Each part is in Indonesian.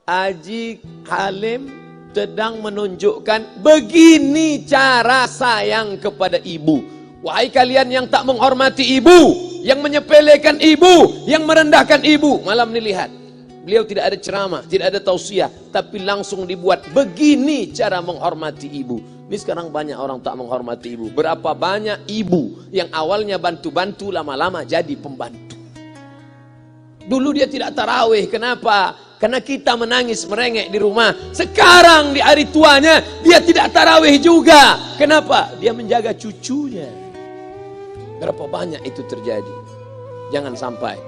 Haji Halim sedang menunjukkan begini cara sayang kepada ibu. Wahai kalian yang tak menghormati ibu, yang menyepelekan ibu, yang merendahkan ibu. Malam ini lihat, beliau tidak ada ceramah, tidak ada tausiah, tapi langsung dibuat begini cara menghormati ibu. Ini sekarang banyak orang tak menghormati ibu. Berapa banyak ibu yang awalnya bantu-bantu, lama-lama jadi pembantu. Dulu dia tidak tarawih, kenapa? Karena kita menangis merengek di rumah. Sekarang di hari tuanya dia tidak tarawih juga. Kenapa? Dia menjaga cucunya. Berapa banyak itu terjadi. Jangan sampai.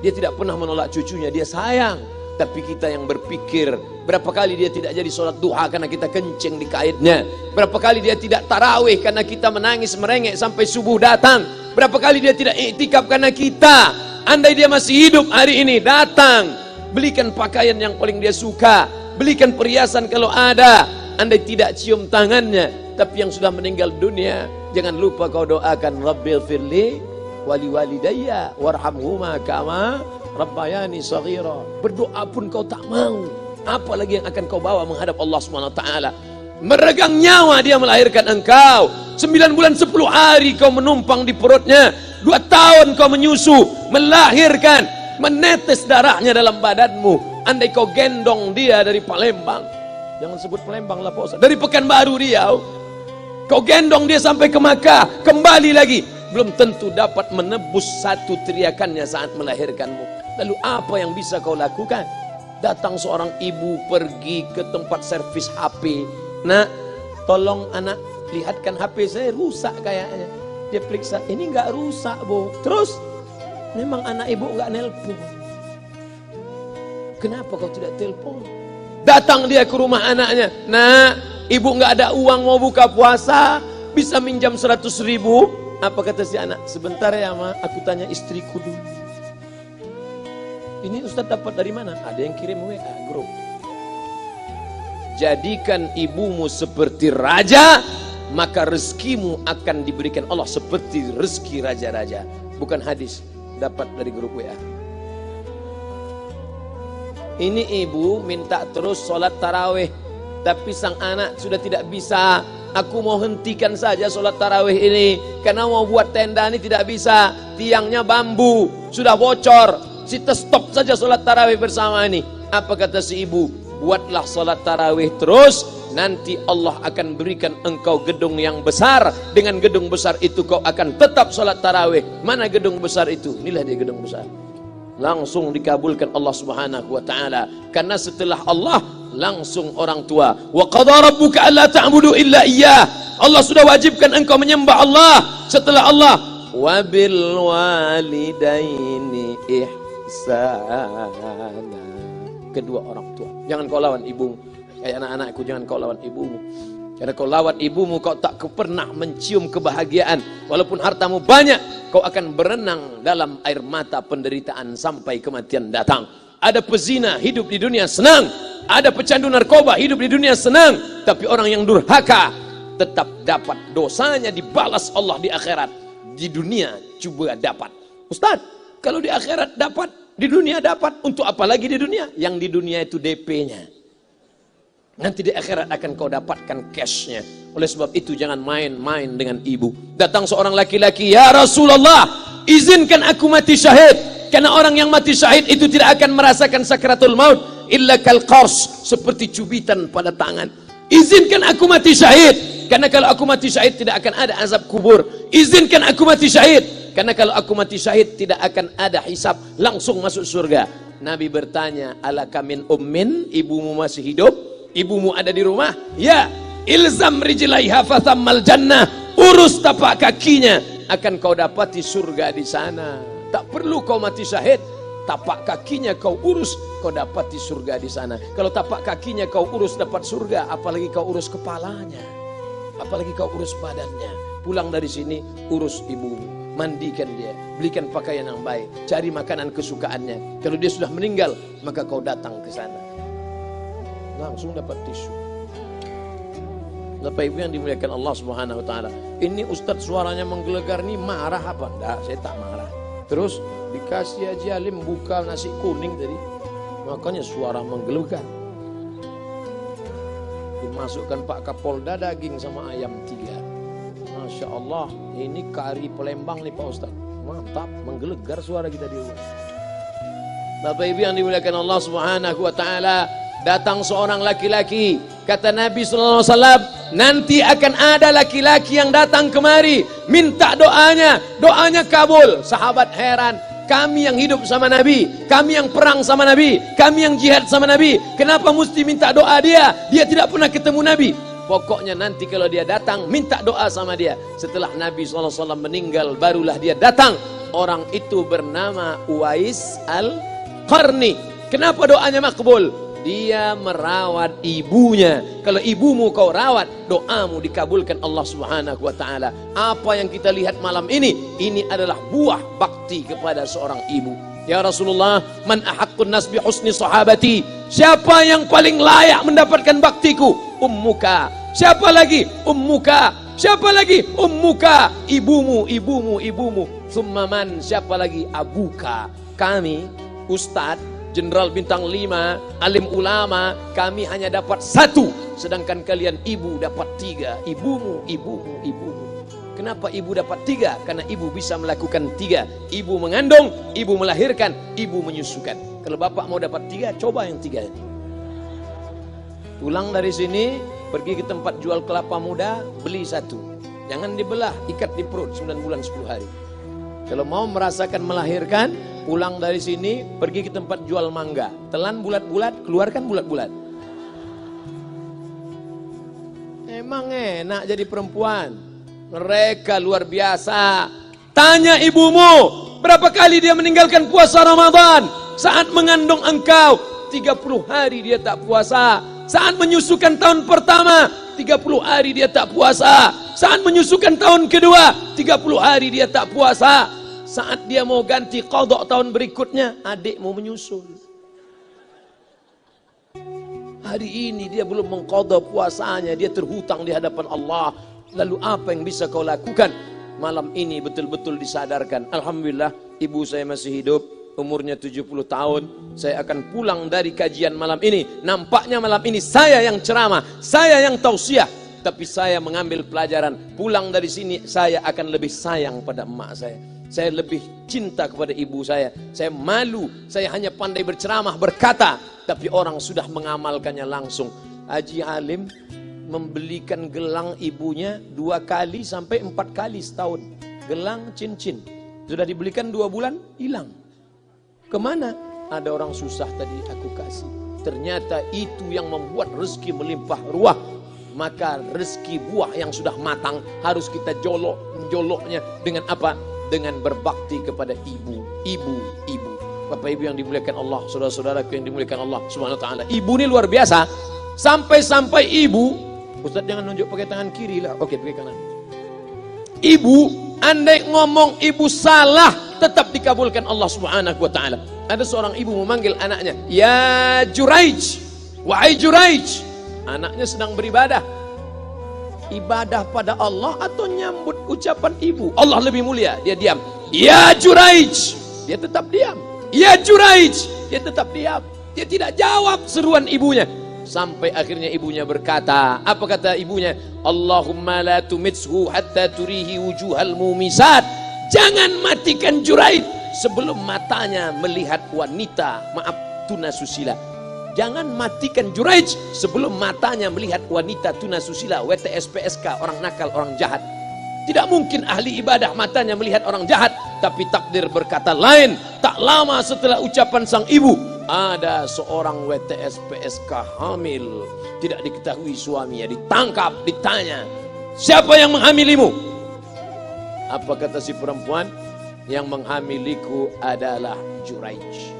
Dia tidak pernah menolak cucunya, dia sayang. Tapi kita yang berpikir, berapa kali dia tidak jadi sholat duha karena kita kencing di kaitnya. Berapa kali dia tidak tarawih karena kita menangis merengek sampai subuh datang. Berapa kali dia tidak iktikaf karena kita. Andai dia masih hidup hari ini, datang. Belikan pakaian yang paling dia suka. Belikan perhiasan kalau ada. Andai tidak cium tangannya. Tapi yang sudah meninggal dunia, jangan lupa kau doakan, Rabbil firli wali walidayya warhamhuma kama rabbayani shaghira. Berdoa pun kau tak mau, apalagi yang akan kau bawa menghadap Allah SWT. Meregang nyawa dia melahirkan engkau. 9 bulan 10 hari kau menumpang di perutnya. 2 tahun kau menyusu, melahirkan, menetes darahnya dalam badanmu. Andai kau gendong dia dari Palembang, jangan sebut Palembang lah Pak Ustaz, dari Pekanbaru Riau, kau gendong dia sampai ke Makkah, kembali lagi, belum tentu dapat menebus satu teriakannya saat melahirkanmu. Lalu apa yang bisa kau lakukan? Datang seorang ibu pergi ke tempat servis HP. Nak, tolong anak lihatkan HP saya rusak kayaknya. Dia periksa, ini enggak rusak bu. Terus, memang anak ibu enggak nelpon. Kenapa kau tidak telepon? Datang dia ke rumah anaknya. Nak, ibu enggak ada uang mau buka puasa, bisa minjam 100.000. Apa kata si anak? Sebentar ya ma, aku tanya istriku dulu. Ini Ustaz dapat dari mana? Ada yang kirim WA grup. Jadikan ibumu seperti raja, maka rezekimu akan diberikan Allah seperti rezeki raja-raja. Bukan hadis, dapat dari grup WA. Ini ibu minta terus sholat tarawih, tapi sang anak sudah tidak bisa. Aku mau hentikan saja sholat tarawih ini, karena mau buat tenda ini tidak bisa. Tiangnya bambu, sudah bocor. Kita stop saja sholat tarawih bersama ini. Apa kata si ibu? Buatlah sholat tarawih terus, nanti Allah akan berikan engkau gedung yang besar. Dengan gedung besar itu kau akan tetap sholat tarawih. Mana gedung besar itu? Inilah dia gedung besar. Langsung dikabulkan Allah Subhanahu wa taala. Karena setelah Allah langsung orang tua. Wa qadara rabbuka alla ta'budu illa iyyah. Allah sudah wajibkan engkau menyembah Allah. Setelah Allah, wa bil walidaini ihsana. Kedua orang tua. Jangan kau lawan ibumu. Kayak anak-anakku, jangan kau lawan ibumu. Karena kau lawan ibumu, kau tak pernah mencium kebahagiaan. Walaupun hartamu banyak, kau akan berenang dalam air mata penderitaan sampai kematian datang. Ada pezina hidup di dunia senang, ada pecandu narkoba hidup di dunia senang, tapi orang yang durhaka tetap dapat dosanya dibalas Allah di akhirat. Di dunia coba dapat. Ustaz, kalau di akhirat dapat, di dunia dapat, untuk apa lagi di dunia? Yang di dunia itu DP-nya. Nanti di akhirat akan kau dapatkan cashnya. Oleh sebab itu jangan main-main dengan ibu. Datang seorang laki-laki, ya Rasulullah, izinkan aku mati syahid. Karena orang yang mati syahid itu tidak akan merasakan sakratul maut illa kal qars, seperti cubitan pada tangan. Izinkan aku mati syahid, karena kalau aku mati syahid tidak akan ada azab kubur. Izinkan aku mati syahid, karena kalau aku mati syahid tidak akan ada hisab, langsung masuk surga. Nabi bertanya, alaka min ummin, ibumu masih hidup? Ibumu ada di rumah? Ya. Ilzam rijlaiha fathammal jannah, urus tapak kakinya, akan kau dapati surga di sana. Tak perlu kau mati syahid, tapak kakinya kau urus, kau dapati surga di sana. Kalau tapak kakinya kau urus dapat surga, apalagi kau urus kepalanya, apalagi kau urus badannya. Pulang dari sini, urus ibumu, mandikan dia, belikan pakaian yang baik, cari makanan kesukaannya. Kalau dia sudah meninggal, maka kau datang ke sana, langsung dapat tisu. Bapak Ibu yang dimuliakan Allah Subhanahu wa taala. Ini Ustadz suaranya menggelegar nih, marah apa? Enggak, saya tak marah. Terus dikasih Haji Halim buka nasi kuning tadi, makanya suara menggelegar. Dimasukkan Pak Kapolda daging sama ayam 3. Masya Allah, ini kari Palembang nih Pak Ustaz. Mantap, menggelegar suara kita di rumah. Bapak Ibu yang dimuliakan Allah Subhanahu wa taala, datang seorang laki-laki, kata Nabi sallallahu alaihi wasallam, nanti akan ada laki-laki yang datang kemari minta doanya, doanya kabul. Sahabat heran, kami yang hidup sama Nabi, kami yang perang sama Nabi, kami yang jihad sama Nabi, kenapa mesti minta doa dia? Dia tidak pernah ketemu Nabi. Pokoknya nanti kalau dia datang, minta doa sama dia. Setelah Nabi SAW meninggal, barulah dia datang. Orang itu bernama Uwais Al-Qarni. Kenapa doanya makbul? Dia merawat ibunya. Kalau ibumu kau rawat, doamu dikabulkan Allah Subhanahu wa taala. Apa yang kita lihat malam ini adalah buah bakti kepada seorang ibu. Ya Rasulullah, man ahaqqun nas bi husni sahabati? Siapa yang paling layak mendapatkan baktiku? Ummuka. Siapa lagi? Ummuka. Siapa lagi? Ummuka. Ibumu, ibumu, ibumu. Summa man? Siapa lagi? Abuka. Kami, Ustadz, Jenderal Bintang 5, alim ulama, kami hanya dapat 1, sedangkan kalian ibu dapat 3. Ibumu, ibumu, ibumu. Kenapa ibu dapat 3? Karena ibu bisa melakukan 3. Ibu mengandung, ibu melahirkan, ibu menyusukan. Kalau bapak mau dapat 3, coba yang 3 ini. Pulang dari sini, pergi ke tempat jual kelapa muda, beli 1. Jangan dibelah, ikat di perut 9 bulan 10 hari. Kalau mau merasakan melahirkan, pulang dari sini, pergi ke tempat jual mangga. Telan bulat-bulat, keluarkan bulat-bulat. Emang enak jadi perempuan. Mereka luar biasa. Tanya ibumu, berapa kali dia meninggalkan puasa Ramadan? Saat mengandung engkau, 30 hari dia tak puasa. Saat menyusukan tahun pertama, 30 hari dia tak puasa. Saat menyusukan tahun kedua, 30 hari dia tak puasa. Saat dia mau ganti qadha tahun berikutnya, adik mau menyusul. Hari ini dia belum mengqadha puasanya, dia terhutang di hadapan Allah. Lalu apa yang bisa kau lakukan? Malam ini betul-betul disadarkan. Alhamdulillah, ibu saya masih hidup, umurnya 70 tahun. Saya akan pulang dari kajian malam ini. Nampaknya malam ini saya yang ceramah, saya yang tausiah. Tapi saya mengambil pelajaran. Pulang dari sini saya akan lebih sayang pada emak saya. Saya lebih cinta kepada ibu saya. Saya malu, saya hanya pandai berceramah, berkata, tapi orang sudah mengamalkannya langsung. Haji Alim membelikan gelang ibunya 2 kali sampai 4 kali setahun. Gelang cincin. Sudah dibelikan 2 bulan, hilang. Kemana? Ada orang susah tadi aku kasih. Ternyata itu yang membuat rezeki melimpah ruah. Maka rezeki buah yang sudah matang harus kita joloknya dengan apa? Dengan berbakti kepada ibu. Bapak Ibu yang dimuliakan Allah, saudara-saudaraku yang dimuliakan Allah Subhanahu wa taala. Ibu ini luar biasa. Sampai-sampai ibu, Ustaz jangan nunjuk pakai tangan kiri lah. Oke, pakai kanan. Ibu, andai ngomong ibu salah, tetap dikabulkan Allah Subhanahu wa taala. Ada seorang ibu memanggil anaknya, "Ya Juraij, wahai Juraij." Anaknya sedang beribadah. Ibadah pada Allah atau nyambut ucapan ibu? Allah lebih mulia, dia diam. "Ya Juraij." Dia tetap diam. "Ya Juraij." Dia tetap diam. Dia tidak jawab seruan ibunya. Sampai akhirnya ibunya berkata, apa kata ibunya? "Allahumma la tumitshu hatta turihi wujuhal mumisat." Jangan matikan Juraij sebelum matanya melihat wanita, maaf, tunasusila. Jangan matikan Juraij sebelum matanya melihat wanita tunasusila, WTS PSK, orang nakal, orang jahat. Tidak mungkin ahli ibadah matanya melihat orang jahat, tapi takdir berkata lain. Tak lama setelah ucapan sang ibu, ada seorang WTS PSK hamil, tidak diketahui suaminya, ditangkap, ditanya, "Siapa yang menghamilimu?" Apa kata si perempuan? "Yang menghamiliku adalah Juraij."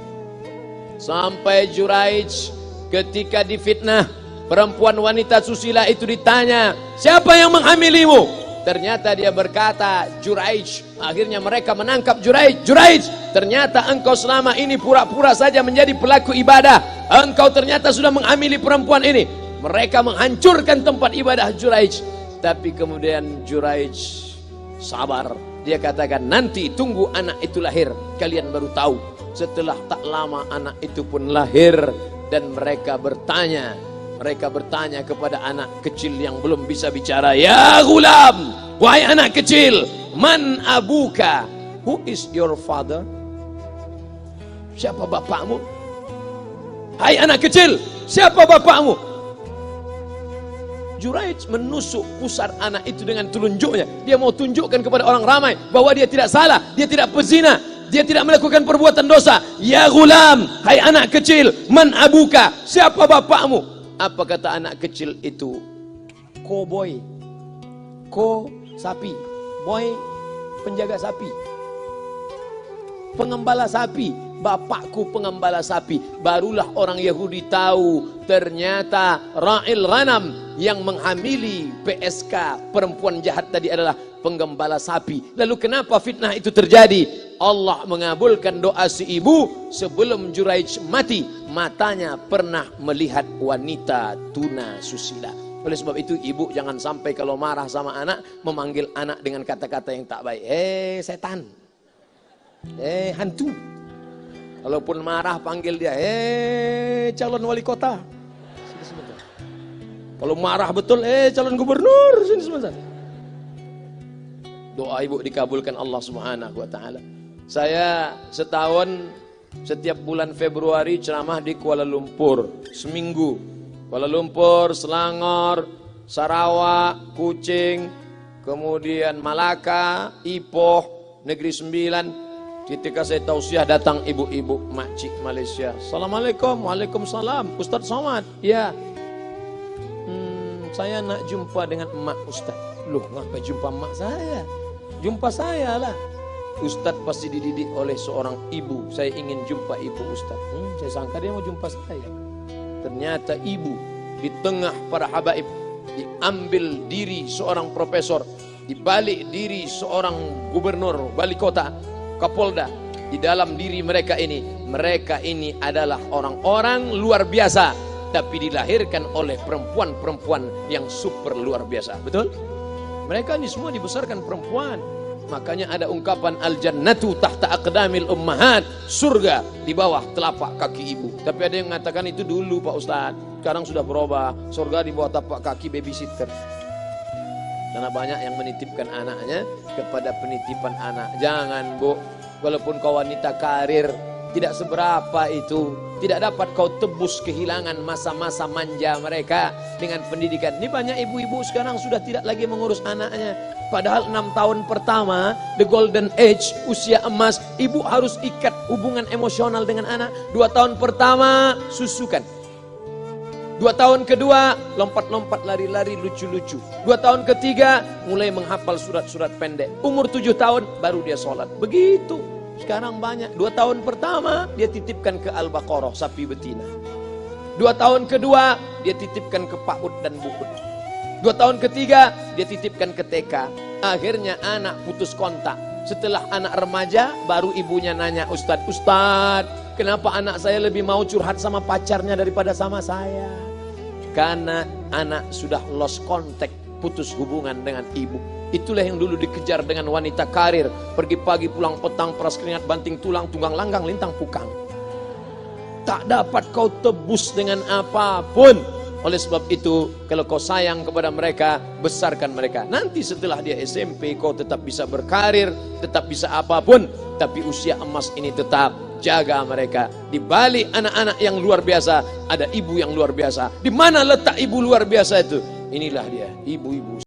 Sampai Juraij ketika difitnah, perempuan wanita susila itu ditanya, "Siapa yang menghamilimu?" Ternyata dia berkata, "Juraij." Akhirnya mereka menangkap Juraij. "Juraij, ternyata engkau selama ini pura-pura saja menjadi pelaku ibadah. Engkau ternyata sudah menghamili perempuan ini." Mereka menghancurkan tempat ibadah Juraij. Tapi kemudian Juraij sabar. Dia katakan, "Nanti tunggu anak itu lahir, kalian baru tahu." Setelah tak lama anak itu pun lahir dan mereka bertanya, Mereka bertanya kepada anak kecil yang belum bisa bicara, "Ya gulam, wahai anak kecil, man abuka? Who is your father?" Siapa bapakmu? Hai anak kecil, siapa bapakmu? Juraij menusuk pusar anak itu dengan telunjuknya. Dia mau tunjukkan kepada orang ramai bahwa dia tidak salah, dia tidak pezina, dia tidak melakukan perbuatan dosa. Ya gulam, hai anak kecil, man abuka? Siapa bapakmu? Apa kata anak kecil itu? Cowboy. Ko sapi, boy penjaga sapi, pengembala sapi. Bapakku pengembala sapi. Barulah orang Yahudi tahu ternyata ra'il ghanam yang menghamili PSK perempuan jahat tadi adalah penggembala sapi. Lalu kenapa fitnah itu terjadi? Allah mengabulkan doa si ibu sebelum Juraij mati. Matanya pernah melihat wanita tuna susila. Oleh sebab itu ibu jangan sampai kalau marah sama anak memanggil anak dengan kata-kata yang tak baik. Setan, hantu. Kalaupun marah panggil dia, calon wali kota. Sini sebentar. Kalau marah betul, calon gubernur. Sini sebentar. Doa ibu dikabulkan Allah Subhanahu wa taala. Saya setahun setiap bulan Februari ceramah di Kuala Lumpur seminggu. Kuala Lumpur, Selangor, Sarawak, Kuching, kemudian Malaka, Ipoh, Negeri Sembilan. Ketika saya tausiah datang ibu-ibu makcik Malaysia. Assalamualaikum. Waalaikumsalam. Ustaz Somad. Ya. Saya nak jumpa dengan emak Ustaz. Loh, ngapa jumpa emak saya? Jumpa saya lah. Ustaz pasti dididik oleh seorang ibu. Saya ingin jumpa ibu Ustaz. Saya sangka dia mau jumpa saya. Ternyata ibu di tengah para habaib, diambil diri seorang profesor, dibalik diri seorang gubernur, wali kota, Kapolda. Di dalam diri mereka ini adalah orang-orang luar biasa, tapi dilahirkan oleh perempuan-perempuan yang super luar biasa. Betul? Mereka ini semua dibesarkan perempuan. Makanya ada ungkapan al-jannatu tahta aqdamil ummahat, surga di bawah telapak kaki ibu. Tapi ada yang mengatakan itu dulu Pak Ustadz, sekarang sudah berubah, surga di bawah telapak kaki babysitter. Karena banyak yang menitipkan anaknya kepada penitipan anak. Jangan bu, walaupun kau wanita karir, tidak seberapa itu. Tidak dapat kau tebus kehilangan masa-masa manja mereka dengan pendidikan. Ini banyak ibu-ibu sekarang sudah tidak lagi mengurus anaknya. Padahal 6 tahun pertama, the golden age, usia emas, ibu harus ikat hubungan emosional dengan anak. 2 tahun pertama, susukan. 2 tahun kedua, lompat-lompat, lari-lari, lucu-lucu. 2 tahun ketiga, mulai menghafal surat-surat pendek. Umur 7 tahun, baru dia sholat. Begitu. Sekarang banyak. 2 tahun pertama, dia titipkan ke Al-Baqarah, sapi betina. 2 tahun kedua, dia titipkan ke PAUD dan BUUD. 2 tahun ketiga, dia titipkan ke TK. Akhirnya anak putus kontak. Setelah anak remaja, baru ibunya nanya, Ustadz, kenapa anak saya lebih mau curhat sama pacarnya daripada sama saya? Karena anak sudah lost contact, putus hubungan dengan ibu. Itulah yang dulu dikejar dengan wanita karir. Pergi pagi pulang petang, peras keringat, banting tulang, tunggang langgang, lintang pukang. Tak dapat kau tebus dengan apapun. Oleh sebab itu, kalau kau sayang kepada mereka, besarkan mereka. Nanti setelah dia SMP, kau tetap bisa berkarir, tetap bisa apapun. Tapi usia emas ini tetap jaga mereka. Di balik anak-anak yang luar biasa, ada ibu yang luar biasa. Di mana letak ibu luar biasa itu? Inilah dia, ibu-ibu.